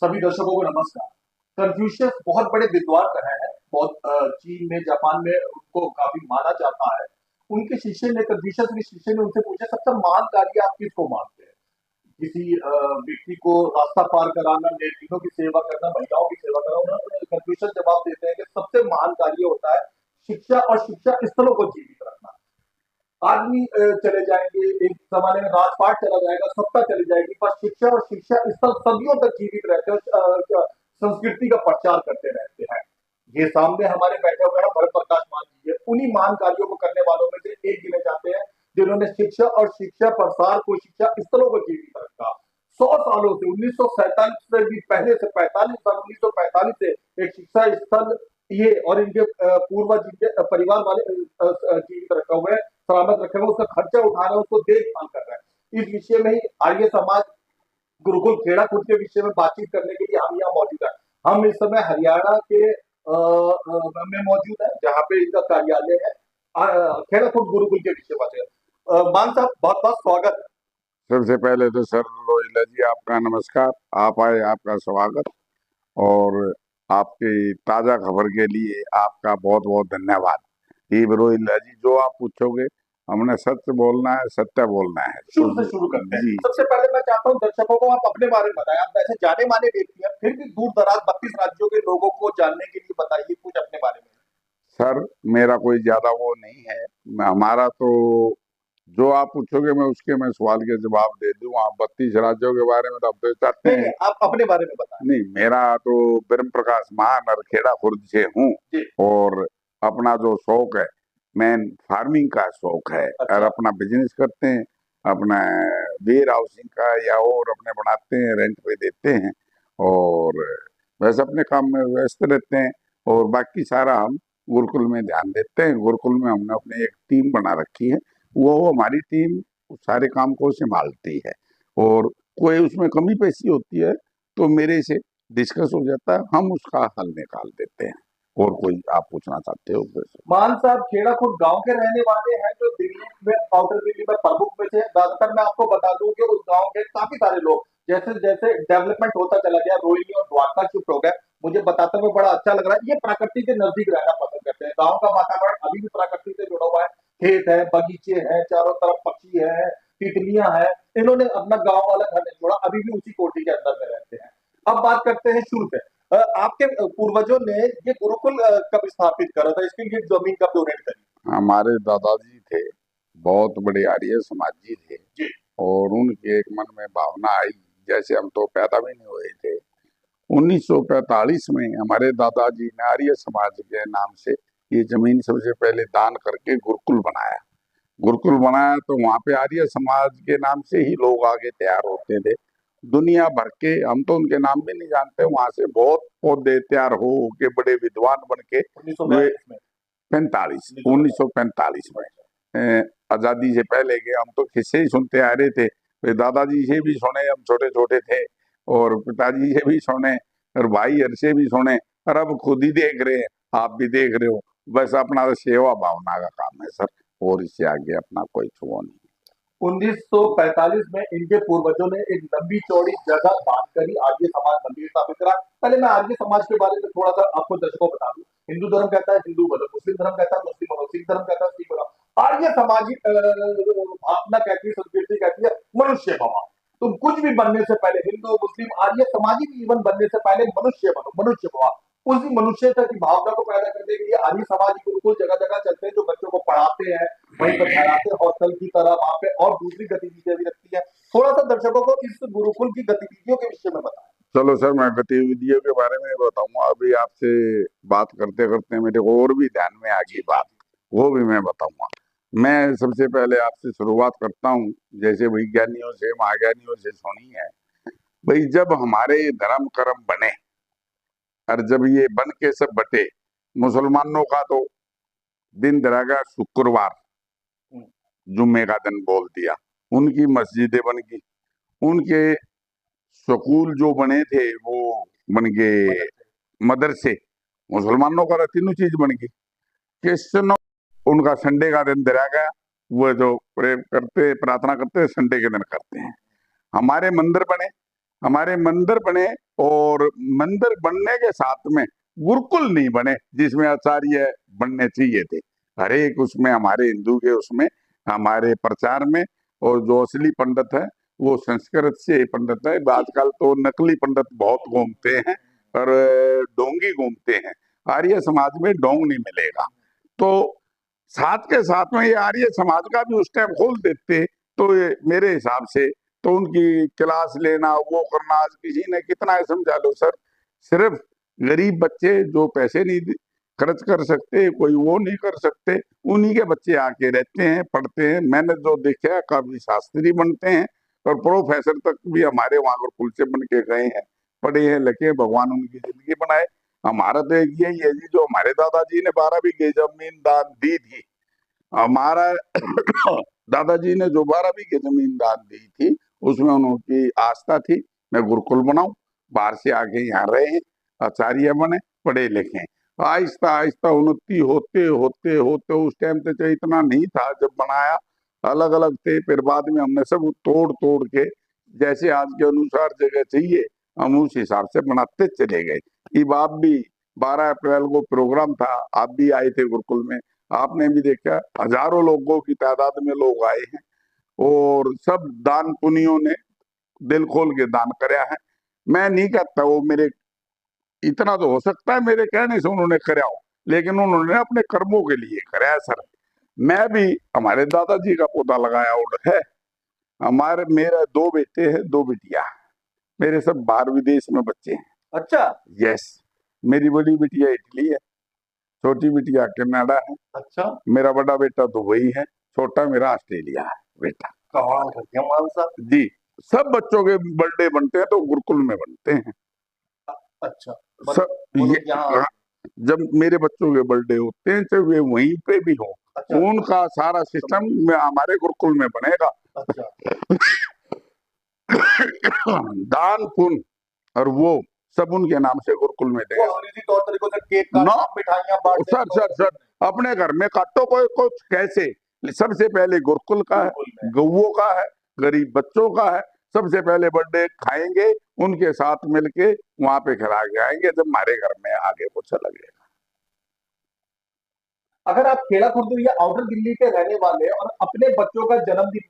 सभी दर्शकों को नमस्कार। कन्फ्यूशियस बहुत बड़े विद्वान रहे हैं। बहुत चीन में, जापान में उनको काफी माना जाता है। उनके शिष्य ने, कन्फ्यूशियस के शिष्य ने उनसे पूछा, सबसे महान कार्य आप किसको मानते हैं? किसी व्यक्ति को रास्ता पार कराना, नेत्रियों की सेवा करना, महिलाओं की सेवा करना। उन्होंने कन्फ्यूशियस जवाब देते हैं कि सबसे महान कार्य होता है शिक्षा, और शिक्षा स्थलों को जीवित रखना। आदमी चले जाएंगे, एक जमाने में राजपाट चला जाएगा, सत्ता चली जाएगी, पर शिक्षा और शिक्षा स्थल सदियों तक जीवित रहते हैं और संस्कृति का प्रचार करते रहते हैं। ये सामने हमारे बैठे हुए हैं भरत प्रकाश मान जी, उन्हीं महान कार्यों को करने वालों में से एक गिने जाते हैं, जिन्होंने शिक्षा और शिक्षा प्रसार को, शिक्षा स्थलों को जीवित रखा। 100 सालों से, 1947 से भी पहले से, 1945 से एक शिक्षा स्थल ये और इनके पूर्वज, इनके परिवार वाले जीवित रखा हुआ है, सलामत रखे हुए, उसका खर्चा उठा रहे हैं, उसको देखभाल कर रहे हैं। इस विषय में ही आर्य समाज गुरुकुल खेड़ा खुद के विषय में बातचीत करने के लिए हम यहाँ मौजूद है। हम इस समय हरियाणा के में मौजूद है, जहाँ पे इनका कार्यालय है। खेड़ा खुद गुरुकुल के विषय बात। मान साहब, बहुत बहुत स्वागत है। सबसे पहले तो सर रोहिला जी आपका नमस्कार, आप आए, आपका स्वागत। और आपकी ताजा खबर के लिए आपका बहुत बहुत धन्यवाद। ये रोहिला जी, जो आप पूछोगे हमने सत्य बोलना है, सत्य बोलना है। शुरू से शुरू करते हैं। सबसे पहले मैं चाहता हूँ दर्शकों को आप अपने बारे में बताएं। आप वैसे जाने माने व्यक्ति हैं, फिर भी दूर दराज 32 राज्यों के लोगों को जानने के लिए बताइए कुछ अपने बारे में। सर मेरा कोई ज्यादा वो नहीं है, हमारा तो जो आप पूछोगे मैं सवाल के जवाब दे दूं। आप 32 राज्यों के बारे में तो आप तो चाहते हैं, आप अपने बारे में बताएं। नहीं, मेरा तो ब्रह्म प्रकाश मान और खेड़ा खुर्द से हूँ। और अपना जो शौक है, मैं फार्मिंग का शौक है। अच्छा। और अपना बिजनेस करते हैं, अपना वेयर हाउसिंग का या और अपने बनाते हैं, रेंट पे देते हैं। और बस अपने काम में व्यस्त रहते हैं। और बाकी सारा हम गुरुकुल में ध्यान देते हैं। गुरुकुल में हमने अपनी एक टीम बना रखी है, वो हमारी टीम सारे काम को संभालती है। और कोई उसमें कमी पेशी होती है तो मेरे से डिस्कस हो जाता है, हम उसका हल निकाल देते हैं। और कोई आप पूछना चाहते हो? मान साहब खेड़ा खुद गांव के रहने वाले हैं, जो दिल्ली में, आउटर दिल्ली में प्रमुख में से। ज्यादातर मैं आपको बता दूं कि उस गांव के काफी सारे लोग, जैसे जैसे डेवलपमेंट होता चला गया, रोहिणी और द्वारका शिफ्ट हो गए, मुझे बताते हुए बड़ा अच्छा लग रहा है। ये प्रकृति के नजदीक रहना पसंद करते हैं। गाँव का वातावरण अभी भी प्रकृति से जुड़ा हुआ है। खेत है, बगीचे हैं, चारों तरफ पक्षी है, तितलियां हैं। इन्होंने अपना गाँव वाला घर नहीं छोड़ा, अभी भी उसी कोठी के अंदर में रहते हैं। अब बात करते हैं शुरू से। आपके पूर्वजों ने ये गुरुकुल कब स्थापित करा था? इसके लिए जमीन कब डोनेट करी? हमारे दादाजी थे, बहुत बड़े आर्य समाजी थे जी। और उनके एक मन में भावना आई, जैसे हम तो पैदा भी नहीं हुए थे। 1945 में हमारे दादाजी ने आर्य समाज के नाम से ये जमीन सबसे पहले दान करके गुरुकुल बनाया। गुरुकुल बनाया तो वहां पे आर्य समाज के नाम से ही लोग आगे तैयार होते थे। दुनिया भर के, हम तो उनके नाम भी नहीं जानते, वहां से बहुत पौधे तैयार हो के बड़े विद्वान बन के 1945 में, 1945 में आजादी से पहले के हम तो किस्से ही सुनते आ रहे थे। वे दादाजी से भी सुने, हम छोटे छोटे थे, और पिताजी से भी सुने, और भाई हर से भी सुने, और अब खुद ही देख रहे हैं, आप भी देख रहे हो। बस अपना तो सेवा भावना का काम है सर, और इससे आगे अपना कोई छुआ नहीं। 1945 में इनके पूर्वजों ने एक लंबी चौड़ी जगह दान करी, आर्य समाज मंदिर स्थापित करा। पहले मैं आर्य समाज के बारे में थोड़ा सा आपको दर्शकों को बता दूं। हिंदू धर्म कहता है हिंदू बनो, मुस्लिम धर्म कहता है मुस्लिम बनो, सिख धर्म कहता है सिख बनो। आर्य समाजी भावना कहती है, संस्कृति कहती है मनुष्य भवा। तुम कुछ भी बनने से पहले, हिंदू मुस्लिम आर्य समाजी जीवन बनने से पहले मनुष्य बनो, मनुष्य भवा। उसी मनुष्यता की भावना को पैदा करने के लिए आर्य समाज गुरुकुल जगह जगह चलते हैं, जो बच्चों को पढ़ाते हैं, वहीं पर ठहराते हैं, हॉस्टल की तरह वहां पे और दूसरी गतिविधियां भी रखती है। थोड़ा सा दर्शकों को इस गुरुकुल की गतिविधियों के विषय में बताएं। चलो सर, मैं गतिविधियों के बारे में बताऊंगा। अभी आपसे बात करते करते मेरे को और भी ध्यान में आ गई बात, वो भी मैं बताऊंगा। मैं सबसे पहले आपसे शुरुआत करता हूँ, जैसे विज्ञानियों से, महाज्ञानियों से सुनी है भाई, जब हमारे धर्म कर्म बने और जब ये बन के सब बटे, मुसलमानों का तो दिन धरागा शुक्रवार, जुम्मे का दिन बोल दिया, उनकी मस्जिदें बन गई, उनके स्कूल जो बने थे वो बन गए मदरसे। मुसलमानों का तीनों चीज बन गई। क्रिश्चियनों, उनका संडे का दिन धरा गया, वो जो प्रे करते, प्रार्थना करते, संडे के दिन करते हैं। हमारे मंदिर बने, हमारे मंदिर बने, और मंदिर बनने के साथ में गुरुकुल नहीं बने जिसमें आचार्य बनने चाहिए थे। हर एक उसमें हमारे हिंदू के उसमें हमारे प्रचार में, और जो असली पंडित है वो संस्कृत से पंडित है। आजकल तो नकली पंडित बहुत घूमते हैं और डोंगी घूमते हैं। आर्य समाज में डोंग नहीं मिलेगा। तो साथ के साथ में ये आर्य समाज का भी उस टाइम खोल देते तो ये मेरे हिसाब से तो उनकी क्लास लेना वो करना, आज किसी ने कितना है समझा लो सर। सिर्फ गरीब बच्चे जो पैसे नहीं खर्च कर सकते, कोई वो नहीं कर सकते, उन्हीं के बच्चे आके रहते हैं, पढ़ते हैं। मैंने जो देखा है काफी शास्त्री बनते हैं और प्रोफेसर तक भी हमारे वहां गुरुकुल से बन के गए हैं, पढ़े हैं लिखे, भगवान उनकी जिंदगी बनाए। हमारा तो एक यही है जी, जो हमारे दादाजी ने 12 बीघे जमीन दान दी थी, हमारा दादाजी ने जो 12 बीघे जमीन दान दी थी उसमें उनकी आस्था थी मैं गुरुकुल बनाऊं। बाहर से आके यहाँ रहे हैं, आचार्य बने, पढ़े लिखे। आहिस्ता आहिस्ता उन्नति होते होते होते उस टाइम तो चाहे इतना नहीं था जब बनाया, अलग अलग थे, फिर बाद में हमने सब तोड़ तोड़ के जैसे आज के अनुसार जगह चाहिए हम उस हिसाब से बनाते चले गए। ये आप भी 12 अप्रैल को प्रोग्राम था, आप भी आए थे गुरुकुल में, आपने भी देखा हजारों लोगों की तादाद में लोग आए हैं, और सब दान पुनियों ने दिल खोल के दान कराया है। मैं नहीं कहता वो मेरे, इतना तो हो सकता है मेरे कहने से उन्होंने कराया हो, लेकिन उन्होंने अपने कर्मों के लिए कराया सर। मैं भी हमारे दादाजी का पौधा लगाया और है। हमारे मेरा 2 बेटे हैं, 2 बेटियां, मेरे सब बाहर विदेश में बच्चे हैं। अच्छा। यस, मेरी बड़ी बिटिया इटली है, छोटी बिटिया कनाडा है, अच्छा। मेरा बड़ा बेटा दुबई है, छोटा मेरा ऑस्ट्रेलिया है बेटा। कमाल कर दिया मान साहब जी, सब बच्चों के बर्थडे बनते हैं तो गुरुकुल में बनते हैं। अच्छा। सब ये यहाँ जब मेरे बच्चों के बर्थडे होते हैं चाहे वे वहीं पे भी हो, अच्छा उनका सारा सिस्टम में हमारे गुरुकुल में बनेगा। अच्छा दान पुण्य और वो सब उनके नाम से गुरुकुल में वो देंगे। अंग्रेजी तौर तरीकों से केक नो काटना, मिठाइयाँ बांटने सर सर सर, अपने घर में काटो कोई कुछ कैसे, सबसे पहले गुरुकुल का है, गुरुकुल में। गौओं का है, गरीब बच्चों का है। सबसे पहले बर्थडे खाएंगे, उनके साथ मिलके वहां पे खिला के आएंगे, जब हमारे घर में आगे कुछ लगेगा। अगर आप खेड़ा खुर्द या आउटर दिल्ली के रहने वाले और अपने बच्चों का जन्मदिन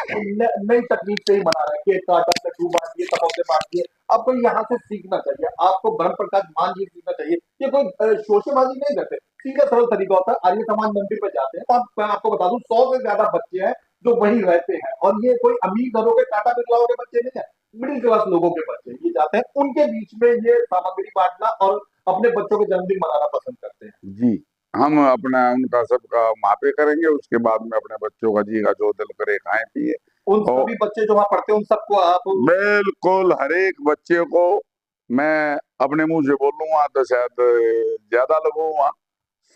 तो नई तकनीक से ही मना रहे हैं, केक काटा, लड्डू बांटिए, समोसे बांटिए, आपको यहाँ से सीखना चाहिए, आपको ब्रह्म प्रकाश मान जी सीखना चाहिए। ये कोई शोशेबाजी नहीं करते, सीधा सरल तरीका होता है। आर्य समाज मंदिर पे जाते हैं तो मैं आपको बता दूं 100 से ज्यादा बच्चे हैं जो वहीं रहते हैं, और ये कोई अमीर घरों के टाटा बिरलाओं के बच्चे नहीं है, मिडिल क्लास लोगों के बच्चे ये जाते हैं, उनके बीच में ये सामग्री बांटना और अपने बच्चों के जन्मदिन मनाना पसंद करते हैं। जी, हम अपना उनका सबका मापे करेंगे, उसके बाद में अपने बच्चों का जी का जो दिल करे खाएं पिए। उन सभी बच्चे जो वहां पढ़ते हैं उन सबको आप बिल्कुल हर एक बच्चे को मैं अपने मुंह से बोलूंगा तो शायद ज्यादा लगूंगा।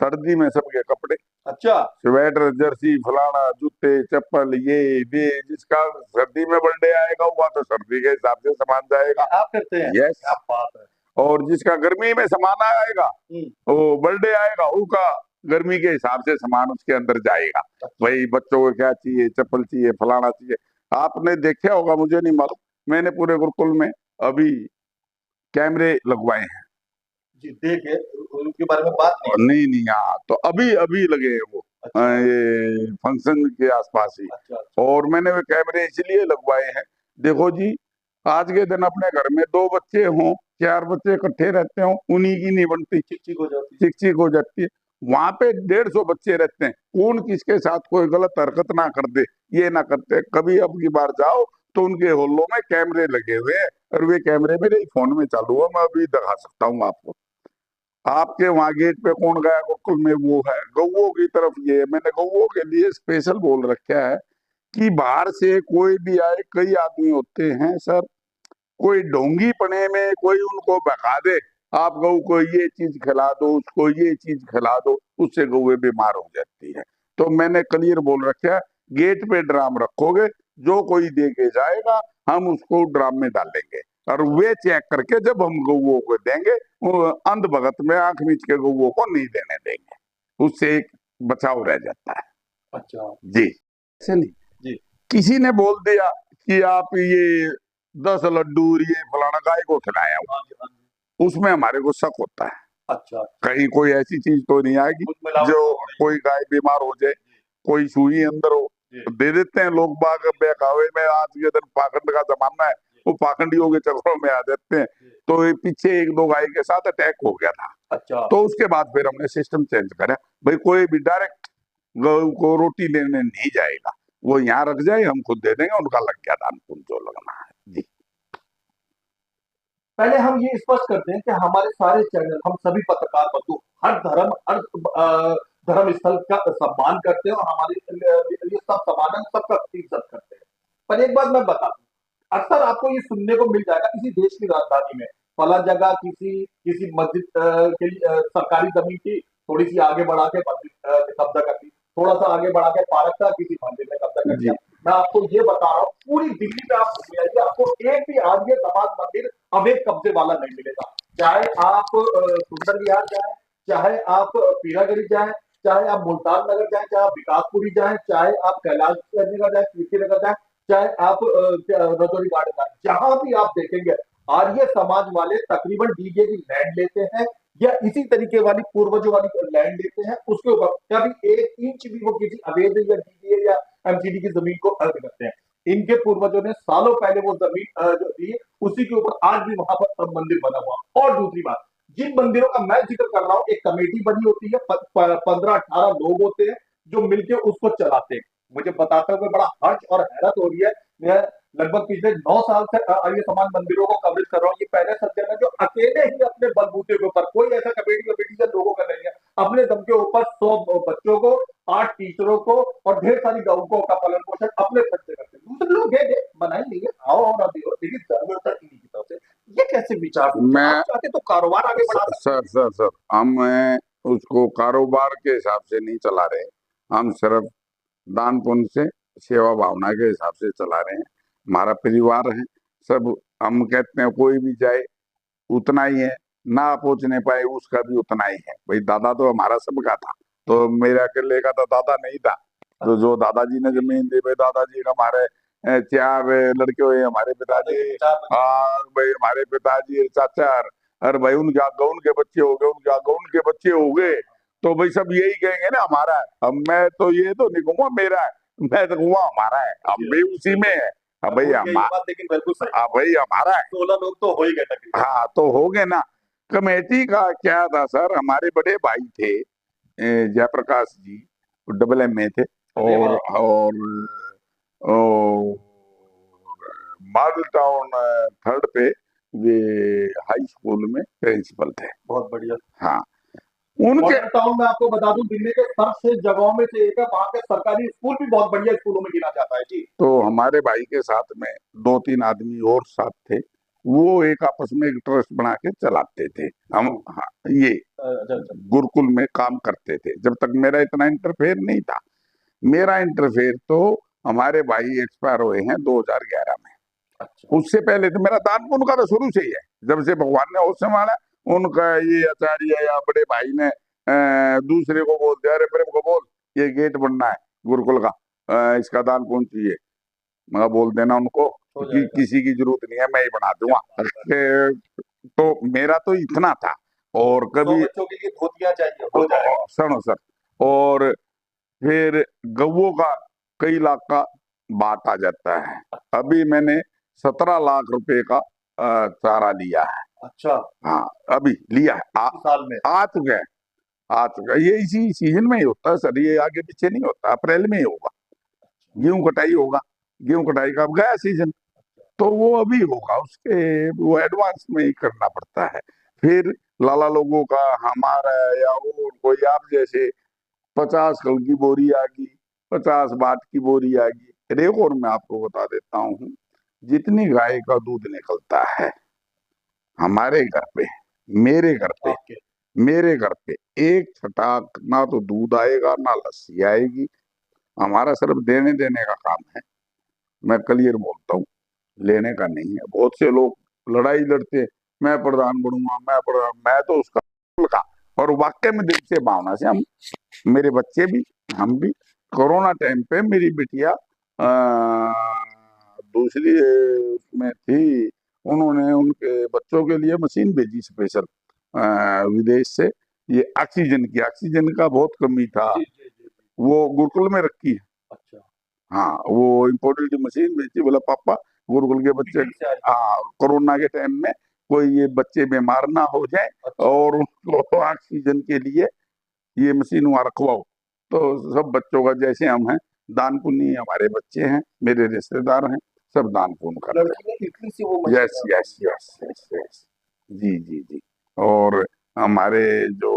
सर्दी में सबके कपड़े, अच्छा स्वेटर, जर्सी, फलाना, जूते, चप्पल, ये जिसका सर्दी में बर्थडे आएगा हुआ तो सर्दी के हिसाब से सामान जाएगा। आप करते हैं, यस, क्या बात है। और जिसका गर्मी में सामान आएगा वो बर्थडे आएगा उसका गर्मी के हिसाब से सामान उसके अंदर जाएगा। भाई बच्चों को क्या चाहिए, चप्पल चाहिए, फलाना चाहिए। आपने देखा होगा, मुझे नहीं मालूम, मैंने पूरे गुरुकुल में अभी कैमरे लगवाए हैं। जी देखे उनके बारे में बात नहीं। नहीं नहीं, हाँ तो अभी अभी लगे हैं वो, अच्छा ये फंक्शन के आसपास ही। अच्छा अच्छा और मैंने वो कैमरे इसलिए लगवाए हैं, देखो जी, आज के दिन अपने घर में 2 बच्चे हों, 4 बच्चे इकट्ठे रहते हो, उन्हीं की नहीं बनती, चिक चिक हो जाती है। चिक चिक हो जाती है। वहां पे 150 बच्चे रहते हैं, कौन किसके साथ कोई गलत हरकत ना कर दे, ये ना करते। कभी अब की बार जाओ तो उनके होल्लों में कैमरे लगे हुए हैं, और वे कैमरे मेरे फोन में चालू है, मैं अभी दिखा सकता हूँ आपको। आपके वहां गेट पे कौन गया गुरुकुल में, वो है गौओं की तरफ। ये मैंने गौओं के लिए स्पेशल बोल रखा है कि बाहर से कोई भी आए, कई आदमी होते हैं सर, कोई ढोंगी पने में कोई उनको बका दे, आप गऊ को ये चीज खिला दो, उसको ये चीज खिला दो, उससे गौए बीमार हो जाती है। तो मैंने क्लियर बोल रखा है, गेट पे ड्राम रखोगे, जो कोई दे के जाएगा हम उसको ड्राम में डालेंगे, और वे चेक करके जब हम गौओं को देंगे, वो अंध भगत में आंख मीच के गौओं को नहीं देने देंगे, उससे एक बचाव रह जाता है। अच्छा जी, ऐसे नहीं जी किसी ने बोल दिया कि आप ये 10 लड्डू ये फलाना गाय को खिलाया हूँ, हाँ जी, हाँ जी। उसमें हमारे को शक होता है अच्छा, कहीं कोई ऐसी चीज तो नहीं आएगी कुछ मिलावट जो तो हो रही है। कोई गाय बीमार हो जाए, जी, कोई सुई अंदर हो, जी, तो दे देते हैं लोग बाग बहकावे में। आज के दिन पाखंड का जमाना है, जी, वो पाखंडियों के चक्करों में आ जाते हैं। जी। तो ये पीछे एक दो गाय के साथ अटैक हो गया था, अच्छा, तो उसके बाद फिर हमने सिस्टम चेंज करा। भाई कोई भी डायरेक्ट गऊ को रोटी लेने नहीं जाएगा, वो यहाँ रख जाए, हम खुद दे देंगे, उनका लग गया दान पुण्य जो लगना है जी। पहले हम ये स्पष्ट करते हैं कि हमारे सारे चैनल, हम सभी पत्रकार बंधु हर धर्म, हर धर्म स्थल का सम्मान करते हैं और हमारे लिए सब समान है, सबका इज्जत करते हैं। पर एक बात मैं बता दूं, अक्सर आपको ये सुनने को मिल जाएगा किसी देश की राजधानी में फला जगह किसी किसी मस्जिद के सरकारी जमीन की थोड़ी सी आगे बढ़ा के मस्जिद ने कब्जा कर ली, थोड़ा सा आगे बढ़ा के पार्क का किसी मंदिर ने कब्जा कर लिया। जी मैं आपको ये बता रहा हूँ, पूरी दिल्ली में आप घूम आइए, आपको एक भी आदमी समाज मंदिर अवैध कब्जे वाला नहीं मिलेगा। चाहे आप सुंदर विहार जाए, चाहे आप पीरागढ़ी जाए, चाहे आप मुल्तान नगर जाए, चाहे आप विकासपुरी जाए, चाहे आप कैलाश नगर जाए, कीर्ति नगर जाए, चाहे आप रजौरी गार्डन जाए, जहां भी आप देखेंगे आर्य समाज वाले तकरीबन डीजे की लैंड लेते हैं या इसी तरीके वाली पूर्वजों वाली लैंड लेते हैं, उसके ऊपर कभी 1 इंच भी वो किसी अवैध या डीजे या एमसीडी की जमीन को अर्ज करते हैं। इनके पूर्वजों ने सालों पहले वो जमीन जो दी, उसी के ऊपर आज भी वहां पर मंदिर बना हुआ। और दूसरी बात, जिन मंदिरों का मैं जिक्र कर रहा हूँ, एक कमेटी बनी होती है, 15-18 लोग होते हैं जो मिलकर उसको चलाते हैं। मुझे बताते हुए बड़ा हर्ष और हैरत हो रही है। मैं लगभग पिछले 9 साल से आर्य समाज मंदिरों को कवरेज कर रहा हूँ। ये पहले सज्जन है जो अकेले ही अपने बलबूते के ऊपर, कोई ऐसा कमेटी वमेटी या लोगों का नहीं है, अपने दम के ऊपर 100 बच्चों को, 8 टीचरों को और ढेर सारी गौकों का पालन पोषण अपने खर्चे करते हैं। दूसरे लोग है बनाई नहीं है, आओ और अभी हो, लेकिन जरूरत इन्हीं की तरफ से। ये कैसे विचार सोचे? आप मैं चाहते तो कारोबार आगे बढ़ा सकते सर सर सर हम उसको कारोबार के हिसाब से नहीं चला रहे, हम सिर्फ दान पुण्य से, सेवा भावना के हिसाब से चला रहे हैं। हमारा परिवार है सब, हम कहते हैं कोई भी जाए उतना ही है, ना पहुंचने पाए उसका भी उतना ही है। भाई दादा तो हमारा सबका था, तो मेरे अकेले का तो दादा नहीं था। तो जो दादाजी ने जमीन दी, भाई दादाजी का हमारे 4 लड़के हुए, हमारे पिताजी, हैं? और भाई हमारे पिताजी चाचा, अरे भाई उनके आगे उनके बच्चे हो गए, उनके आगे उनके बच्चे हो गए, तो भाई सब यही कहेंगे ना हमारा है। अब मैं तो ये तो नहीं कहूंगा मेरा है, मैं तो कहूंगा हमारा है, हम भी उसी में है। अब भाई यही बात लेकिन बिल्कुल सही, अब भाई हमारा है। 16 लोग तो हो ही गए तकरीबन। हाँ तो हो गए ना। कमेटी का क्या था सर, हमारे बड़े भाई थे जयप्रकाश जी, डबल एम ए थे, अरे वाह, और मॉडल टाउन 3rd पे वे हाई स्कूल में प्रिंसिपल थे। बहुत बढ़िया। हाँ उनके, मॉडर्न टाउन में आपको बता दूं दिल्ली के सबसे जगहों में से एक है, वहां के सरकारी स्कूल भी बहुत बढ़िया स्कूलों में गिना जाता है जी। तो हमारे भाई के साथ में 2-3 आदमी और साथ थे, वो एक आपस में एक ट्रस्ट बना के चलाते थे। हम हाँ, ये अच्छा अच्छा। गुरुकुल में काम करते थे, जब तक मेरा इतना इंटरफेयर नहीं था। मेरा इंटरफेयर तो हमारे भाई एक्सपायर हुए हैं 2011 में, अच्छा उससे पहले तो मेरा दान पुण्य का तो शुरू से ही है, जब से भगवान ने होश संभाला। उनका ये आचार्य या बड़े भाई ने दूसरे को बोल दिया, अरे प्रेम को बोल ये गेट बनना है गुरुकुल का, इसका दान पुण्य चाहिए, मैं बोल देना उनको हो कि जाएगा। किसी की जरूरत नहीं है, मैं ही बना क्या दूंगा। बात है। तो मेरा तो इतना था। और 100 कभी बच्चों के लिए धोतियां चाहिए, हो जाएगा। सुनो सर, और फिर गऊ का कई लाख का बात आ जाता है। अभी मैंने 17 लाख रुपए का चारा लिया है। अच्छा, हाँ अभी लिया है, इसी साल में। आ चुका है, आ चुका है। ये इसी सीजन में ही होता है सर, ये आगे पीछे नहीं होता, अप्रैल में ही होगा। गेहूं कटाई होगा, गेहूं कटाई का अब गया सीजन, तो वो अभी होगा, उसके वो एडवांस में ही करना पड़ता है। फिर लाला लोगों का, हमारा या और कोई आप जैसे 50 कल की बोरी आ गई, 50 बाट की बोरी आ गई। एक और मैं आपको बता देता हूँ, जितनी गाय का दूध निकलता है हमारे घर पे, मेरे घर पे, आपके मेरे घर पे एक छटाक ना तो दूध आएगा ना लस्सी आएगी। हमारा सिर्फ देने देने का काम है। मैं क्लियर बोलता हूँ, लेने का नहीं है। बहुत से लोग लड़ाई लड़ते, मैं प्रधान बनूंगा, मैं प्रधान, मैं तो उसका का। और वाकई में दिल से भावना से हम, मेरे बच्चे भी, हम भी। कोरोना टाइम पे मेरी बिटिया दूसरी उसमें थी, उन्होंने उनके बच्चों के लिए मशीन भेजी स्पेशल विदेश से। ये ऑक्सीजन का बहुत कमी था, जी जी जी जी। वो गुरुकुल में रखी है। अच्छा। हाँ, वो इम्पोर्टेड मशीन भेजी, बोला पापा गुरुकुल के बच्चे, दिल्ली से आई। हाँ, कोरोना के टाइम में कोई ये बच्चे बीमार ना हो जाए अच्छा। और उनको ऑक्सीजन के लिए ये मशीन वहां रखवाओ। तो सब बच्चों का, जैसे हम हैं, दान पुण्य हमारे बच्चे हैं, मेरे रिश्तेदार हैं, सब दान पुण्य करते लड़की ने इटली से वो हैं। Machine yes yes yes yes yes, जी जी जी। और हमारे जो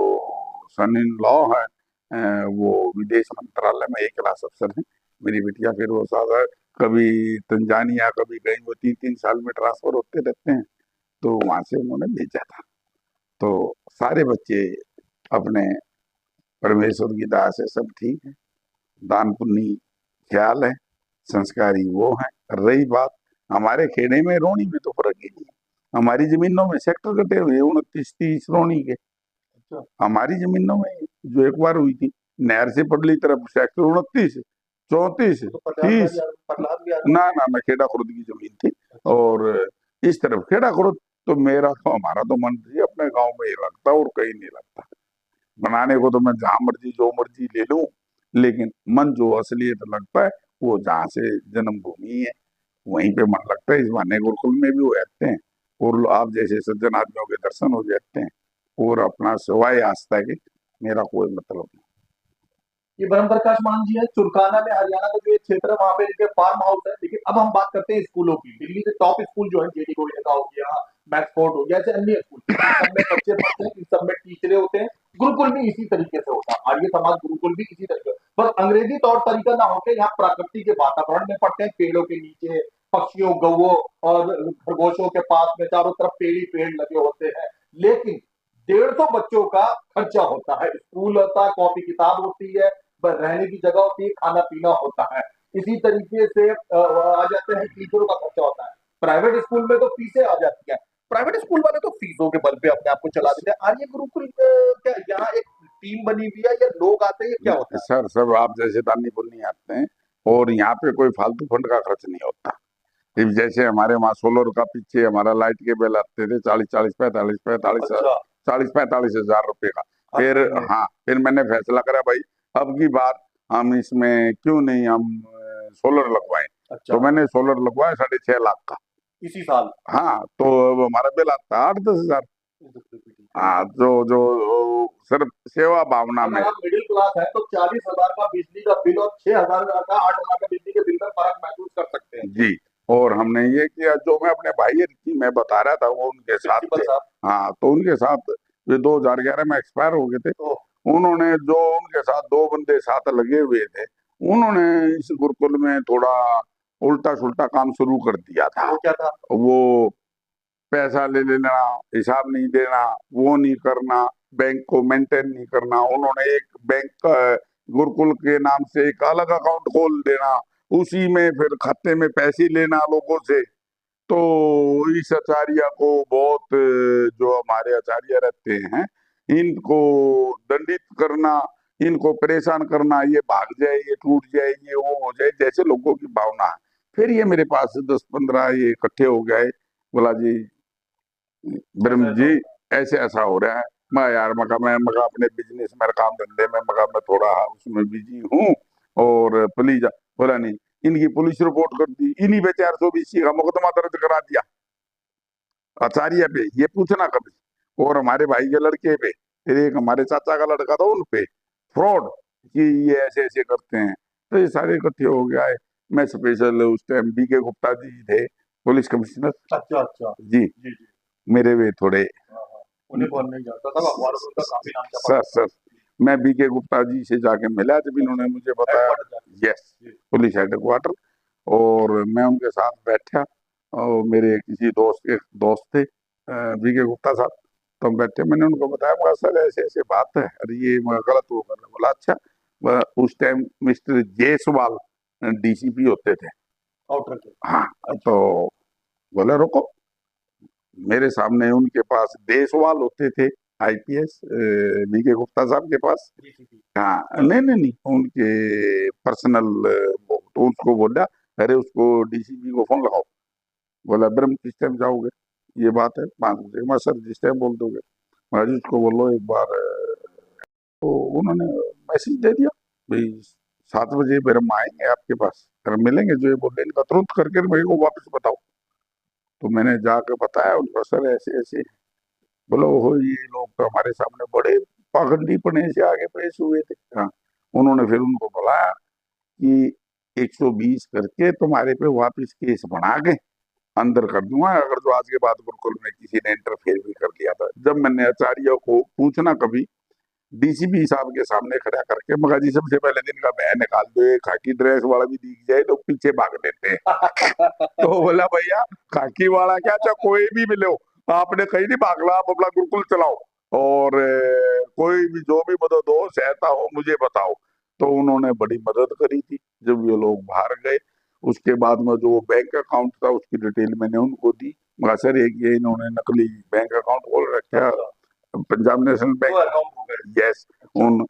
सन इन लॉ है, वो विदेश मंत्रालय में एक क्लास अफसर हैं। मेरी बिटिया फिर वो सादा कभी तंजानिया कभी कहीं, वो 3-3 साल में ट्रांसफर होते रहते हैं, तो वहां से उन्होंने भेजा था। तो सारे बच्चे अपने परमेश्वर की दया से सब ठीक है, दान पुण्य ख्याल है, संस्कारी वो है। रही बात हमारे खेड़े में रोनी में, तो फर्क ही नहीं है। हमारी जमीनों में सेक्टर कटे हुए 29-30 रोनी के, अच्छा। हमारी जमीनों में जो एक बार हुई थी, नहर से पडली तरफ सेक्टर 29, 34, वो तो प्रहलाद 30, भी प्रहलाद भी आगे। ना ना ना, खेड़ा खुर्द की जमीन थी। अच्छा। और इस तरफ खेड़ा खुर्द, तो मेरा तो हमारा तो मन जी अपने गांव में ही लगता और कहीं नहीं लगता। बनाने को तो मैं जहां मर्जी जो मर्जी ले लूं, लेकिन मन जो असलियत लगता है वो जहाँ से जन्मभूमि है वहीं पे मन लगता है। इस बहाने गुरुकुल में भी वो रहते हैं और आप जैसे सज्जन आदमियों के दर्शन हो जाते हैं, और अपना सिवाय आस्था के मेरा कोई मतलब नहीं। ये ब्रह्म प्रकाश मान जी है, चुरकाना में हरियाणा का जो एक क्षेत्र है वहां पे इनके फार्म हाउस है। लेकिन अब हम बात करते हैं स्कूलों की। दिल्ली के टॉप स्कूल जो है, जेडी गोविंद का हो गया, मैक्सफोर्ड हो गया, ऐसे अन्य स्कूल, इन सब में बच्चे पढ़ते हैं, इन सब में टीचरें होते हैं। गुरुकुल भी इसी तरीके से होता है, आर्य समाज गुरुकुल भी इसी तरीके, बस अंग्रेजी तौर तरीका ना होकर यहाँ प्रकृति के वातावरण में पढ़ते हैं, पेड़ों के नीचे, पक्षियों, गौओं और खरगोशों के पास में चारों तरफ पेड़ ही पेड़ लगे होते हैं। लेकिन 150 बच्चों का खर्चा होता है, स्कूल होता है, कॉपी किताब होती है, रहने की जगह होती है, खाना पीना होता है। इसी तरीके से आ जाते हैं, टीचरों का खर्चा होता है। प्राइवेट स्कूल में तो फीसें आ जाती हैं। प्राइवेट स्कूल वाले तो फीसों के बल पे अपने आप को चला देते हैं। आर्य गुरुकुल क्या यहाँ एक टीम बनी हुई है या लोग आते हैं, क्या होता है? सर सब आप जैसे दानी पुण्य आते हैं, और यहाँ पे कोई फालतू फंड का खर्च नहीं होता। फिर जैसे हमारे वहाँ सोलर का पीछे हमारा लाइट के बिल आते थे 40-40, 45-45, अच्छा। 40-45 हजार रुपए का। हर फिर महीने। हाँ, फिर मैंने फैसला करा भाई अब की बार हम इसमें क्यों नहीं हम सोलर लगवाएं। अच्छा। तो मैंने सोलर लगवाया 6.5 लाख का। इसी साल। हाँ, तो अब हमारा बिल आता है 8-10 हजार। हाँ, जो जो सिर्फ सेवा भावना में। अगर आप मिडिल क्लास है तो 40,000 का बिजली का बिल और 6,000 का 8,000 का बिजली के बिल में फर्क महसूस कर सकते हैं। जी, और हमने ये किया, जो मैं अपने भाई की मैं बता रहा था वो उनके साथ प्रिंसिपल थे। साहब। हाँ, तो उनके साथ वे 2011 में एक्सपायर हो गए थे। तो उन्होंने जो उनके साथ 2 बंदे साथ लगे हुए थे, उन्होंने इस गुरुकुल में थोड़ा उल्टा सुल्टा काम शुरू कर दिया था। वो क्या था? वो पैसा ले लेना, हिसाब नहीं देना, वो नहीं करना, बैंक को मेंटेन नहीं करना। उन्होंने एक बैंक गुरुकुल के नाम से एक अलग अकाउंट खोल देना, उसी में फिर खाते में पैसे लेना लोगों से। तो इस आचार्य को बहुत जो हमारे आचार्य रहते हैं, इनको दंडित करना, इनको परेशान करना, ये भाग जाए, ये टूट जाए, ये वो हो जाए, जैसे लोगों की भावना है। फिर ये मेरे पास 10-15 ये इकट्ठे हो गए, बोला जी ऐसा ब्रह्म ऐसा जी होता ऐसे ऐसा हो रहा है। मैं यार मैं अपने बिजनेस में काम धंधे में मैं थोड़ा उसमें बिजी हूँ, और प्लीज। बोला नहीं, इनकी पुलिस रिपोर्ट कर दी, इन्हीं पे 420 का मुकदमा दर्ज करा दिया आचार्य पे, ये पूछना कभी। और हमारे भाई के लड़के पे, फिर एक हमारे चाचा का लड़का था उन पे फ्रॉड, कि ये ऐसे ऐसे करते हैं। तो ये सारे इकट्ठे हो गया है। मैं स्पेशल उस टाइम बी के गुप्ता जी थे पुलिस कमिश्नर। है। अच्छा अच्छा। जी, जी जी। मेरे वे थोड़े हाँ हाँ। उन्हें कौन नहीं जानता था, अखबारों में उनका काफी नाम छपा सर रहता सर मैं बी के गुप्ता जी से जाके मिला जब था। इन्होंने अच्छा। मुझे बताया। हेडक्वार्टर जाके। यस, जी। Police headquarter. और मैं उनके साथ बैठा, और मेरे किसी दोस्त के दोस्त थे बी के गुप्ता साहब। तो हम बैठे, मैंने उनको बताया, मगर सर ऐसे ऐसे बात है, अरे ये मगर गलत वो कर रहे। बोला अच्छा। उस टाइम मिस्टर जायसवाल डीसीपी होते थे। आउटर के। हाँ, अच्छा। तो बोले रुको, मेरे सामने उनके पास देसवाल होते थे, आईपीएस बी के गुप्ता साहब के पास। डीसीपी। हाँ, नहीं नहीं नहीं, उनके पर्सनल। तो उसको बोला अरे उसको डीसीपी को फोन लगाओ। बोला ब्रह्म किस टाइम जाओगे, ये बात है 5 बजे। मैं सर जिस टाइम बोल दोगे। मैं जी उसको बोलो एक बार तो उन्होंने मैसेज दे दिया भाई 7 बजे ब्रह्म आएंगे आपके पास, अगर मिलेंगे जो ये बोले इनका तुरंत करके मेरे को वापस बताओ। तो मैंने जाकर बताया उनको सर ऐसे ऐसे। बोलो हो ये लोग तो हमारे सामने बड़े पाखंडीपने से आगे पेश हुए थे। हाँ, उन्होंने फिर उनको बुलाया कि 120 करके तुम्हारे पे वापस केस बना के अंदर कर दूंगा अगर जो आज के बाद गुरुकुल में किसी ने इंटरफेयर भी कर लिया था। जब मैंने आचार्य को पूछना कभी डीसीपी साहब के सामने खड़ा करके, मगर जी सबसे पहले दिन का बह निकाल दो, ये खाकी ड्रेस वाला भी दिख जाए तो पीछे भाग लेते हैं। तो बोला भैया खाकी वाला क्या चाहे कोई भी मिले हो, आपने कहीं नहीं भागला, आप अपना गुरुकुल चलाओ और कोई भी जो भी मदद हो सहायता हो मुझे बताओ। तो उन्होंने बड़ी मदद करी थी जब ये लोग बाहर गए। उसके बाद में जो बैंक अकाउंट था उसकी डिटेल मैंने उनको दी। मगर सर एक ये इन्होंने नकली बैंक अकाउंट खोल रखा पंजाब नेशनल बैंक। अकाउंट हो गए। यस। उन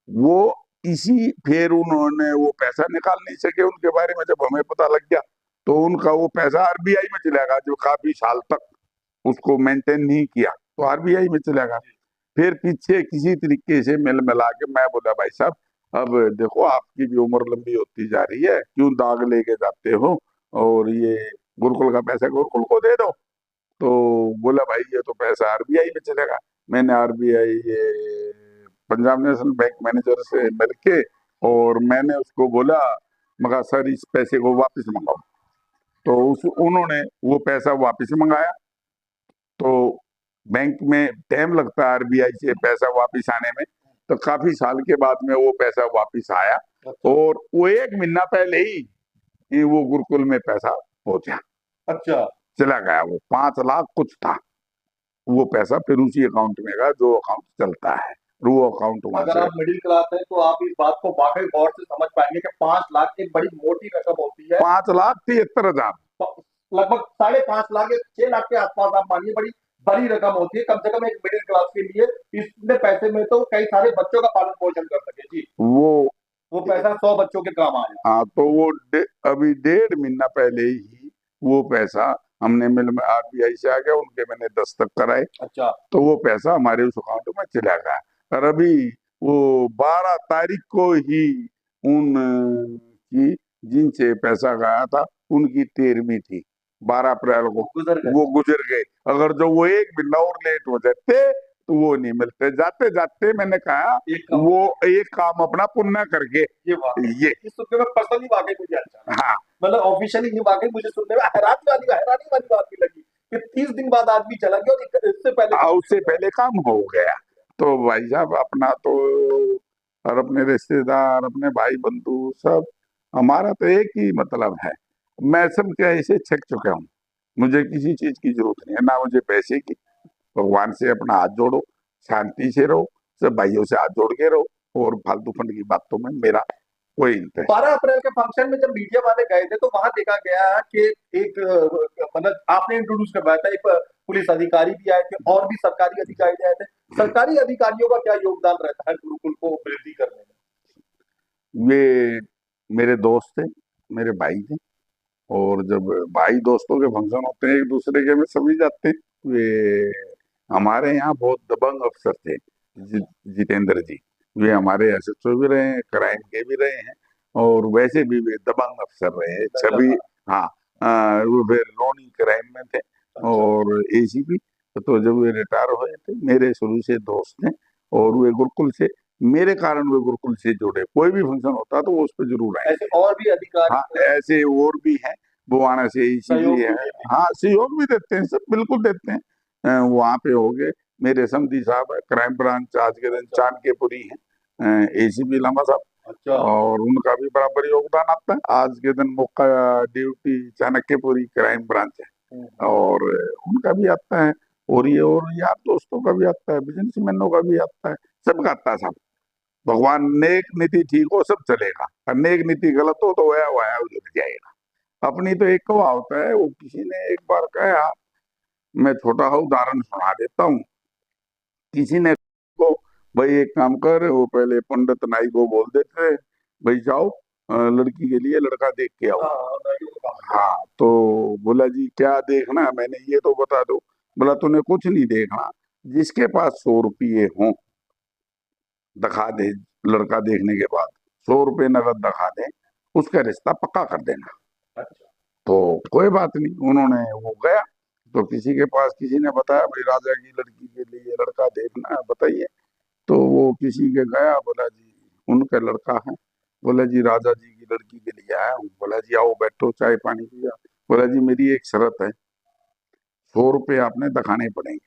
वो इसी फिर उन्होंने वो पैसा निकाल नहीं सके उनके बारे में जब हमें पता लग गया, तो उनका वो पैसा आरबीआई में चला गया जो काफी साल तक उसको मेंटेन नहीं किया, तो आरबीआई में चला गया। फिर पीछे किसी तरीके से मिल मिला के मैं बोला भाई साहब अब देखो आपकी भी उम्र लंबी होती जा रही है, क्यों दाग लेके जाते हो, और ये गुरुकुल का पैसा गुरुकुल को दे दो। तो बोला भाई ये तो पैसा आरबीआई में चलेगा। मैंने आरबीआई ये पंजाब नेशनल बैंक मैनेजर से मिलके और मैंने उसको बोला मगर सर इस पैसे को वापस मंगाओ। तो उस उन्होंने वो पैसा वापस मंगाया। तो बैंक में टाइम लगता है आरबीआई से पैसा वापस आने में, तो काफी साल के बाद में वो पैसा वापस आया। और वो 1 महीना पहले ही वो गुरुकुल में पैसा पहुंचा। अच्छा। चला गया वो 5 लाख कुछ था, वो पैसा फिर उसी अकाउंट में गया जो अकाउंट चलता है, वो अकाउंट वहां अगर से। आप मिडिल क्लास हैं तो आप इस बात को वाकई गौर से समझ पाएंगे कि 5 लाख एक बड़ी मोटी रकम होती है। 5,73,000। लगभग 5.5 लाख या 6 लाख के आसपास आप मानिए बड़ी बड़ी रकम होती है कम से कम एक मिडिल क्लास के लिए। इतने पैसे में तो कई सारे बच्चों का पालन पोषण कर सके जी। वो पैसा 100 बच्चों के काम आया। हाँ तो वो अभी 1.5 महीना पहले ही वो पैसा हमने मिल में आरबीआई से आ गया, उनके मैंने दस्तखत कराए। अच्छा। तो वो पैसा हमारे उस अकाउंट में चला गया। और अभी वो 12 तारीख को ही उन की जिनसे पैसा गया था उनकी 13वीं थी, 12 अप्रैल को वो गुजर गए। अगर जो वो 1 महीना और लेट हो जाते तो वो नहीं मिलते। जाते जाते मैंने कहा वो एक काम अपना पुण्य करके ये इस सुनने में पर्सनली वाकई मुझे अच्छा। हाँ मतलब ऑफिशियली नहीं, वाकई मुझे सुनने में हैरानी वाली बात भी लगी कि 30 दिन बाद आदमी चला गया और उससे पहले काम हो गया। तो भाई साहब अपना तो और अपने रिश्तेदार अपने भाई बंधु सब हमारा तो एक ही मतलब है, मैं सब क्या ऐसे छक चुका हूँ। मुझे किसी चीज की जरूरत नहीं है, ना मुझे पैसे की। भगवान से अपना हाथ जोड़ो, शांति से रहो, सब भाइयों से हाथ जोड़ के रहो और फालतू फंड की बातों में मेरा कोई इंटरेस्ट। 12 अप्रैल के फंक्शन में जब मीडिया वाले गए थे तो वहां देखा गया कि एक मतलब आपने इंट्रोड्यूस करवाया था, एक पुलिस अधिकारी भी आए थे और भी सरकारी अधिकारी आए थे। सरकारी अधिकारियों का क्या योगदान रहता है गुरुकुल को वृद्धि करने में? वे मेरे दोस्त थे, मेरे भाई थे, और जब भाई दोस्तों के फंक्शन होते हैं एक दूसरे के में सभी जाते हैं। वे हमारे यहाँ बहुत दबंग अफसर थे, जितेंद्र जी। वे हमारे एसएचओ भी रहे हैं, क्राइम के भी रहे हैं, और वैसे भी वे दबंग अफसर रहे हैं छवि। हाँ वो फिर रोनी क्राइम में थे और एसीपी। तो जब वे रिटायर हुए थे मेरे शुरू से दोस्त थे, और वे गुरुकुल से मेरे कारण वे गुरुकुल से जुड़े। कोई भी फंक्शन होता तो वो उस पर जरूर आए। ऐसे और भी अधिकारी? हाँ ऐसे और भी हैं, बुआना से इसीलिए है। हाँ सहयोग भी देते हैं, सब बिल्कुल देते हैं। वहाँ पे हो गए मेरे समधी साहब है, क्राइम ब्रांच आज के दिन चाणक्यपुरी है, एसीपी लामा साहब। अच्छा। और उनका भी बराबर योगदान आता है। आज के दिन मौका ड्यूटी चाणक्यपुरी क्राइम ब्रांच है और उनका भी आता है, और ये और यार दोस्तों का भी आता है, बिजनेसमैनों का भी आता है, सबका आता है सब। भगवान नेक नीति ठीक हो सब चलेगा, और नेक नीति गलत हो तो वह उलझ जाएगा। अपनी तो एक कहा होता है, वो किसी ने एक बार कहा, मैं छोटा सा उदाहरण सुना देता हूँ। किसी ने को भाई एक काम कर, वो पहले पंडित नाई को बोल देते भाई जाओ लड़की के लिए लड़का देख के आओ। हाँ, तो बोला जी क्या देखना है? मैंने ये तो बता दो। बोला तूने कुछ नहीं देखना, जिसके पास 100 रुपये हों दिखा दे, लड़का देखने के बाद 100 रुपये नगद दिखा दे, उसका रिश्ता पक्का कर देना। अच्छा। तो कोई बात नहीं, उन्होंने वो गया तो किसी के पास, किसी ने बताया भाई राजा की लड़की के लिए लड़का देखना है, बताइए। तो वो किसी के गया, बोला जी उनका लड़का है। बोला जी राजा जी की लड़की के लिए आया हूँ। बोला जी आओ बैठो, चाय पानी पिया। बोला जी मेरी एक शर्त है, 100 रुपये आपने दिखाने पड़ेंगे।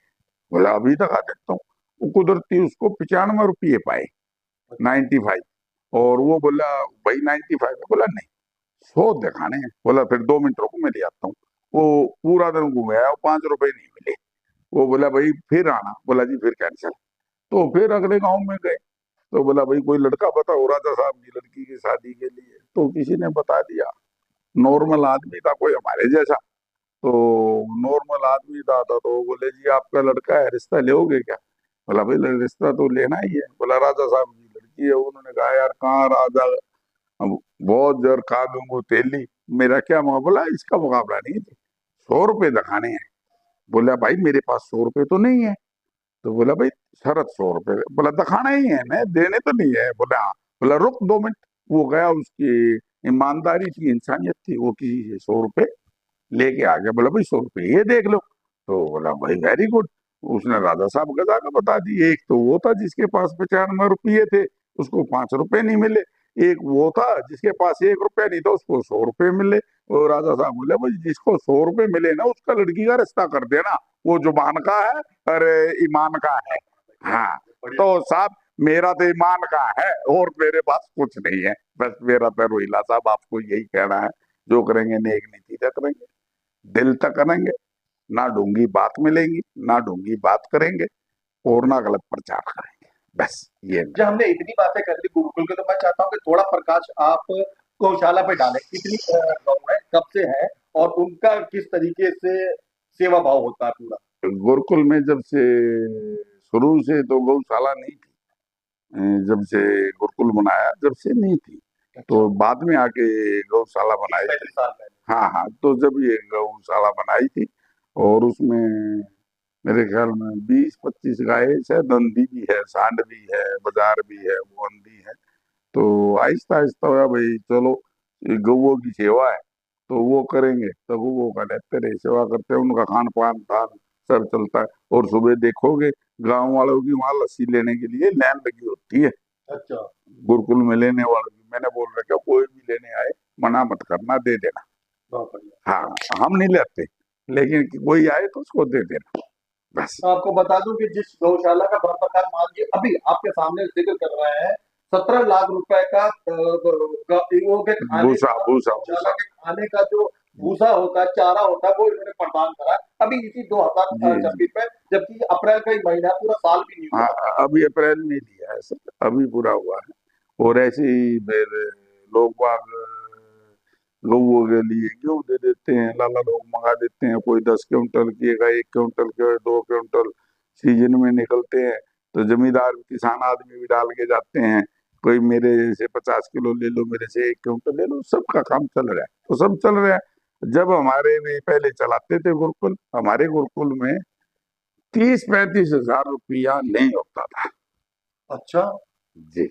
बोला अभी दिखा देता हूँ। वो कुदरती उसको 95 रुपये पाए, 95। और वो बोला भाई 95 है। बोला नहीं, 100 दिखाने हैं। बोला फिर 2 मिनट रुको मैं ले आता हूँ। वो पूरा दिन घूमे, 5 रुपए नहीं मिले। वो बोला भाई फिर आना। बोला जी फिर कैंसिल। तो फिर अगले गांव में गए, तो बोला भाई कोई लड़का बताओ राजा साहब की लड़की की शादी के लिए। तो किसी ने बता दिया, नॉर्मल आदमी था कोई हमारे जैसा। तो नॉर्मल आदमी था, तो बोले जी आपका लड़का है, रिश्ता लोगे क्या? बोला भाई रिश्ता तो लेना ही है। बोला राजा साहब की लड़की है। उन्होंने कहा यार कहाँ राजा, अब बहुत जर खा दूंगो तेली, मेरा क्या मुकाबला? बोला इसका मुकाबला नहीं है, 100 रुपये दिखाने हैं। बोला भाई मेरे पास 100 रुपये तो नहीं है। तो बोला भाई शरत 100 रुपये। बोला दिखाना ही है, मैं देने तो नहीं है। बोला हाँ। बोला रुक 2 मिनट। वो गया, उसकी ईमानदारी थी, इंसानियत थी, वो किसी से 100 रुपये लेके आ गया। बोला भाई 100 रुपये ये देख लो। तो बोला भाई वेरी गुड। उसने राजा साहब गजा का बता दी। एक तो वो था जिसके पास 95 रुपये थे, उसको 5 रुपये नहीं मिले। एक वो था जिसके पास 1 रुपया नहीं था, उसको 100 रुपये मिले। और राजा साहब बोले भाई जिसको 100 रुपये मिले ना उसका लड़की का रिश्ता कर देना, वो जुबान का है, अरे ईमान का है। हाँ, बढ़िया। तो साहब मेरा तो ईमान का है और मेरे पास कुछ नहीं है। बस मेरा तो रोहिला साहब आपको यही कहना है, जो करेंगे नेक नीति तक करेंगे, दिल तक करेंगे, ना ढूंगी बात मिलेंगी, ना ढूंगी बात करेंगे, और ना गलत प्रचार करेंगे। बस ये जब हमने इतनी बातें कर ली गुरुकुल के, तो मैं चाहता हूँ कि थोड़ा प्रकाश आप गौशाला पे डालें। कितनी गौ है, कब से है, और उनका किस तरीके से सेवा भाव होता है पूरा। गुरुकुल में जब से शुरू से तो गौशाला नहीं थी। जब से गुरुकुल बनाया जब से नहीं थी। अच्छा। तो बाद में आके गौशाला बनाई थी। 35 साल पहले। हाँ हाँ, तो जब ये गौशाला बनाई थी, और उसमें मेरे ख्याल में 20-25 गाय शायद, अंधी भी है, सांड भी है, बाजार भी है, वो अंधी है। तो आहिस्ता आहिस्ता होया भाई चलो, ये गौओं की सेवा है तो वो करेंगे, तो गौओं का लेते रहे, सेवा करते हैं, उनका खान पान धान सब चलता है। और सुबह देखोगे गांव वालों की वहां लस्सी लेने के लिए लाइन लगी होती है, अच्छा। गुरुकुल में लेने वालों की। मैंने बोल रखा कोई भी लेने आए मना मत करना, दे देना। बहुत बढ़िया। हाँ, हम नहीं लेते, लेकिन कोई आए तो उसको दे देना, बस। तो आपको बता दूं कि जिस गौशाला का बर्पकार मान लीजिए अभी आपके सामने जिक्र कर रहे हैं, 17 लाख रुपए का वो के खाने भूसा का, भूसा गौशाला भूसा। के खाने का जो भूसा होता है, चारा होता है, वो इन्होंने प्रदान करा है। अभी इसी जी जी। 2026 में, जबकि अप्रैल का ही महीना है, पूरा साल भी नहीं हाँ, हुआ। अभी अप्रैल में लिया है सर, अभी पूरा हुआ है। और ऐसे ही फिर लोग बाग गऊ के लिए गेहूं दे देते हैं, लाला लोग मंगा देते हैं, कोई 10 क्विंटल किएगा, 1 क्विंटल के 2 क्विंटल सीजन में निकलते हैं। तो जमींदार किसान आदमी भी डाल के जाते हैं, कोई मेरे से 50 किलो ले लो, मेरे से 1 क्विंटल ले लो, सबका काम चल रहा है, तो सब चल रहा है। जब हमारे में पहले चलाते थे गुरुकुल, हमारे गुरुकुल में 30-35 हजार रुपया नहीं होता था। अच्छा। जी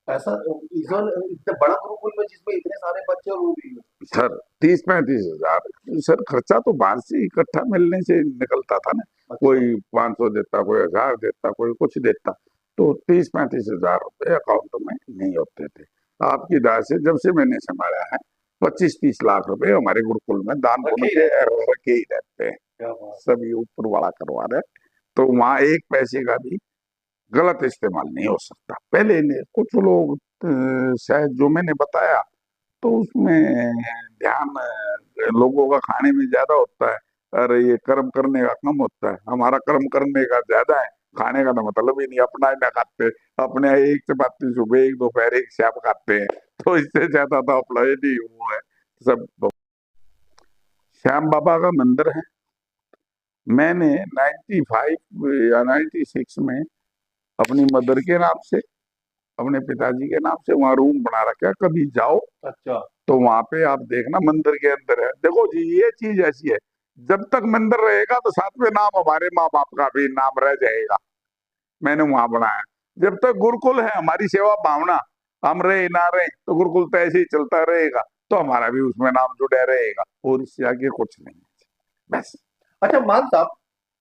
ऐसा इतना बड़ा गुरुकुल में जिसमें इतने सारे बच्चे और वो भी। सर, 30-35 हजार सर, खर्चा तो बाहर से इकट्ठा मिलने से निकलता था ना। अच्छा। कोई 500 देता, कोई 1000 देता, कोई कुछ देता। तो 30-35 हजार रुपए अकाउंट में नहीं होते थे। आपकी दाय से जब से मैंने संभाला है, 25-30 लाख रुपए हमारे गुरुकुल में दान पुण्य रखे ही के रहते हैं। रखे ही रहते हैं। क्या बात। सभी ऊपर वाला करवा रहे हैं। तो वहां एक पैसे का भी गलत इस्तेमाल नहीं हो सकता। पहले ने कुछ लोग शायद जो मैंने बताया, तो उसमें ध्यान लोगों का खाने में ज्यादा होता है। अरे ये कर्म करने का कम होता है, हमारा कर्म करने का ज्यादा है, खाने का तो मतलब ही नहीं, अपना ही ना खाते। अपने एक चपाती सुबह, एक दोपहर, एक शाम खाते हैं, तो इससे ज्यादा तो अपना ही नहीं वो है सब। श्याम बाबा का मंदिर है। मैंने 95 या 96 में अपनी मदर के नाम से, अपने पिताजी के नाम से वहां रूम बना रखा है, कभी जाओ अच्छा। तो वहां पे आप देखना मंदिर के अंदर है। देखो जी ये चीज ऐसी है, जब तक मंदिर रहेगा तो साथ में नाम हमारे माँ बाप का भी नाम रह जाएगा, मैंने वहां बनाया। जब तक गुरुकुल है हमारी सेवा भावना, हम रहे ना रहे तो गुरुकुल तो ऐसे ही चलता रहेगा, तो हमारा भी उसमें नाम जुड़ा रहेगा, और इससे आगे कुछ नहीं है बस। अच्छा मान साहब,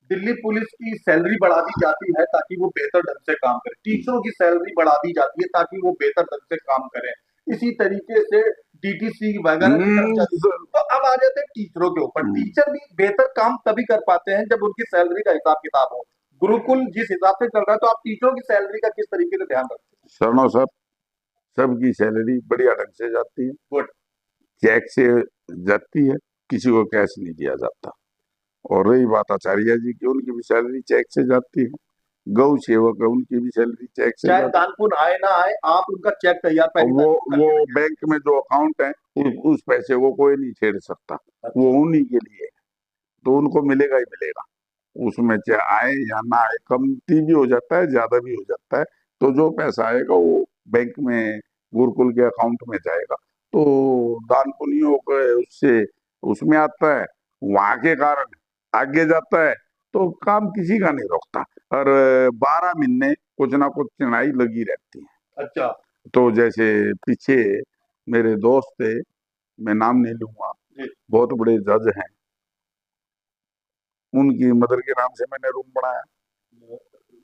दिल्ली पुलिस की सैलरी बढ़ा दी जाती है ताकि वो बेहतर ढंग से काम करे, टीचरों की सैलरी बढ़ा दी जाती है ताकि वो बेहतर ढंग से काम करें, इसी तरीके से डीटीसी वगैरह के हम्म, कर्मचारी। तो अब आ जाते हैं टीचरों के ऊपर। टीचर भी बेहतर काम तभी कर पाते हैं जब उनकी सैलरी का हिसाब किताब हो। गुरुकुल जिस हिसाब से चल रहा है, तो आप टीचरों की सैलरी का किस तरीके से ध्यान रखते शरणों सर, सबकी सैलरी बढ़िया ढंग से जाती है, हैं? गुड। चेक से जाती है, किसी को कैश नहीं दिया जाता। और रही बात आचार्य जी की, उनकी भी सैलरी चेक से जाती है। गौ सेवक है, उनकी भी सैलरी चेक से चाहे जाती दान पुण्य आए ना आए, आप उनका चेक तैयार है। और पहली वो तारीख को वो करके भेजिए। बैंक में जो अकाउंट है, उस पैसे को कोई नहीं छेड़ सकता, वो अच्छा। उन्हीं के लिए है। तो उनको मिलेगा ही मिलेगा, उसमें चाहे आए या ना आए, कमती भी हो जाता है ज्यादा भी हो जाता है, तो जो पैसा आएगा वो बैंक में गुरुकुल के अकाउंट में जाएगा। तो दान पुण्यों के उससे उसमें आता है, वहां के कारण आगे जाता है, तो काम किसी का नहीं रोकता। और 12 महीने कुछ ना कुछ चढ़ाई लगी रहती है। अच्छा। तो जैसे पीछे मेरे दोस्त थे, मैं नाम नहीं लूंगा, जी। बहुत बड़े जज हैं, उनकी मदर के नाम से मैंने रूम बनाया।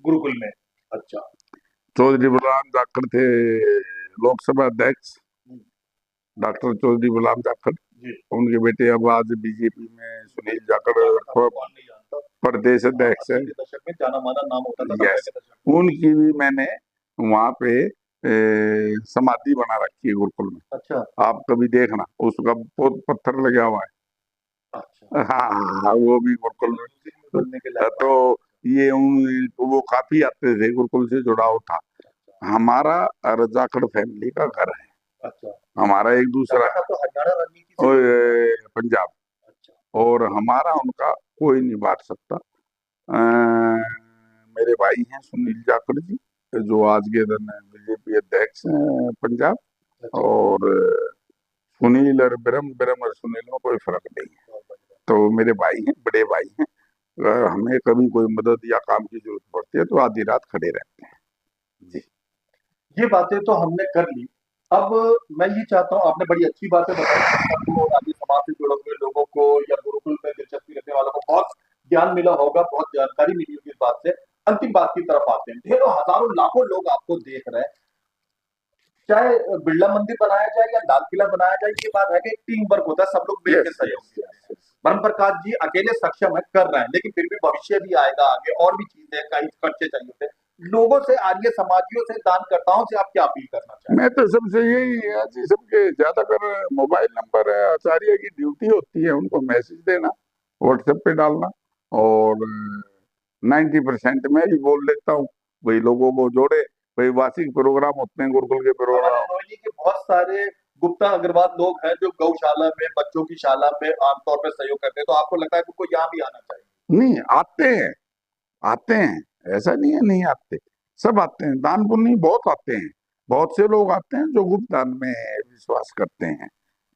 गुरुकुल में। अच्छा। चौधरी बलराम जाखड़ थे लोकसभा अध्यक्ष, हम्म, डॉक्टर चौधरी बलराम जाखड़। जी। उनके बेटे अब आज बीजेपी में सुनील जाखड़ जाखड़ साहब को कौन नहीं जानता। प्रदेश हाँ, अध्यक्ष है। 80 के दशक में जाना माना नाम होता था, 90 यस, के दशक में। उनकी भी मैंने वहां पे समाधि बना रखी है गुरुकुल में। अच्छा। आप कभी देखना, उसका बहुत पत्थर लगा हुआ अच्छा। है। हाँ हाँ, वो भी गुरुकुल म्यूजिक में बोलने के लायक तो बात है। ये वो काफी आते थे, गुरुकुल से जुड़ाव था। हमारा जाखड़ फैमिली का घर है, अच्छा। हमारा एक दूसरा जाखड़ साहब तो हरियाणा रणनीति से और जुड़े हुए हैं। पंजाब, अच्छा। और हमारा उनका कोई नहीं बांट सकता। मेरे भाई हैं सुनील जाखड़ जी, जो आज के दिन बीजेपी अध्यक्ष हैं पंजाब। अच्छा। और सुनील और ब्रह्म, ब्रह्म और सुनील में कोई फर्क नहीं है। बहुत बढ़िया। तो मेरे भाई हैं, बड़े भाई हैं। हमें कभी कोई मदद या काम की जरूरत पड़ती है तो आधी रात खड़े रहते हैं जी। ये बातें तो हमने कर ली। अब मैं ये चाहता हूँ, आपने बड़ी अच्छी बातें बताई संतों और आदि समाज से जुड़े हुए लोगों को या गुरुकुल में दिलचस्पी रखने वालों को बहुत ज्ञान मिला होगा, बहुत जानकारी मिली होगी इस बात से। अंतिम बात की तरफ आते हैं। ढेरों हजारों लाखों लोग आपको देख रहे हैं, चाहे बिरला मंदिर बनाया जाए या लाल किला बनाया जाए, ये बात है कि टीम वर्क होता है, सब लोग मिलकर यस सहयोग यस से यस आते हैं। यस। ब्रह्म प्रकाश जी अकेले सक्षम है, कर रहे हैं, लेकिन फिर भी भविष्य भी आएगा आगे, और भी चीजें कई खर्चे चाहिए होते हैं। लोगों से, आर्य समाजियों से, दानकर्ताओं से आप क्या अपील करना चाहेंगे? मैं तो सबसे यही है जी, सबके ज्यादातर मोबाइल नंबर है, आचार्य की ड्यूटी होती है उनको मैसेज देना, व्हाट्सएप पे डालना। और 90% मैं ही बोल लेता हूँ, वही लोगों को जोड़े। वही वार्षिक प्रोग्राम होते हैं गुरुकुल के हमारे प्रोग्राम। रोहिणी के बहुत सारे गुप्ता अग्रवाल लोग हैं जो गौशाला में, बच्चों की शाला में आमतौर पर सहयोग करते हैं, तो आपको लगता है कि उनको यहाँ भी आना चाहिए? नहीं आते हैं, आते हैं, ऐसा नहीं है नहीं आते, सब आते हैं, दान पुण्य बहुत आते हैं। बहुत से लोग आते हैं जो गुप्त दान में विश्वास करते हैं,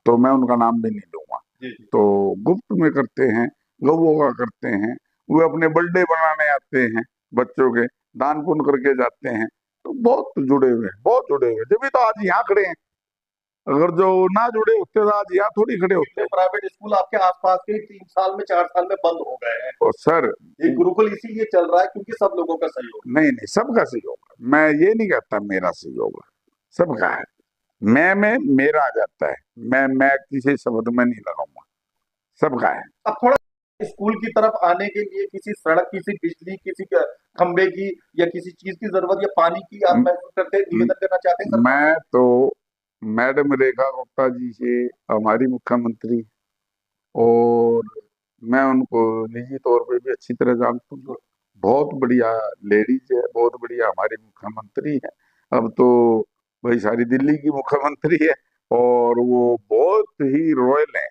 तो मैं उनका नाम भी नहीं लूंगा। जी जी। तो गुप्त में करते हैं, गौओं का करते हैं, वे अपने बर्थडे बनाने आते हैं बच्चों के, दान पुण्य करके जाते हैं। तो बहुत जुड़े हुए हैं, बहुत जुड़े हुए हैं, जब भी तो आज यहाँ खड़े हैं। अगर जो ना जुड़े होते तो आज यहाँ थोड़ी खड़े कितने होते। प्राइवेट स्कूल आपके आसपास के 3 साल में, 4 साल में बंद हो गए हैं? और सर, ये गुरुकुल इसीलिए चल रहा है क्योंकि सब लोगों का सहयोग नहीं नहीं, सबका सहयोग है। मैं ये नहीं कहता मेरा सहयोग है, सबका है। मैं में मेरा आ जाता है, मैं किसी शब्द में नहीं लगाऊंगा, सबका है। है। अब थोड़ा स्कूल की तरफ आने के लिए किसी सड़क, किसी बिजली, किसी खंबे की या किसी चीज की जरूरत या पानी की आप म- महसूस करते हैं, म- निवेदन करना चाहते हैं सरकार मैं से? तो मैडम रेखा गुप्ता जी से, हमारी मुख्यमंत्री, और मैं उनको निजी तौर पे भी अच्छी तरह जानता हूँ। बहुत बढ़िया लेडीज है, बहुत बढ़िया हमारी मुख्यमंत्री है। अब तो वही सारी दिल्ली की मुख्यमंत्री है, और वो बहुत ही रॉयल है।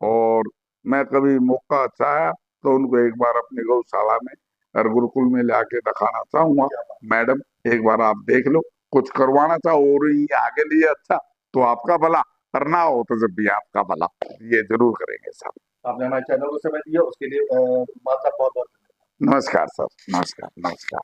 और मैं कभी मौका चाहा तो उनको एक बार अपने गौशाला में और गुरुकुल में लाके दिखाना चाहूंगा। क्या बात। मैडम, एक बार आप देख लो, कुछ करवाना चाहो और ये आगे लिए अच्छा, तो आपका भला, करना हो तो जब भी आपका भला, ये जरूर करेंगे सर। आपने हमारे चैनल को समय दिया उसके लिए मान साहब बहुत बहुत नमस्कार सर, नमस्कार, नमस्कार।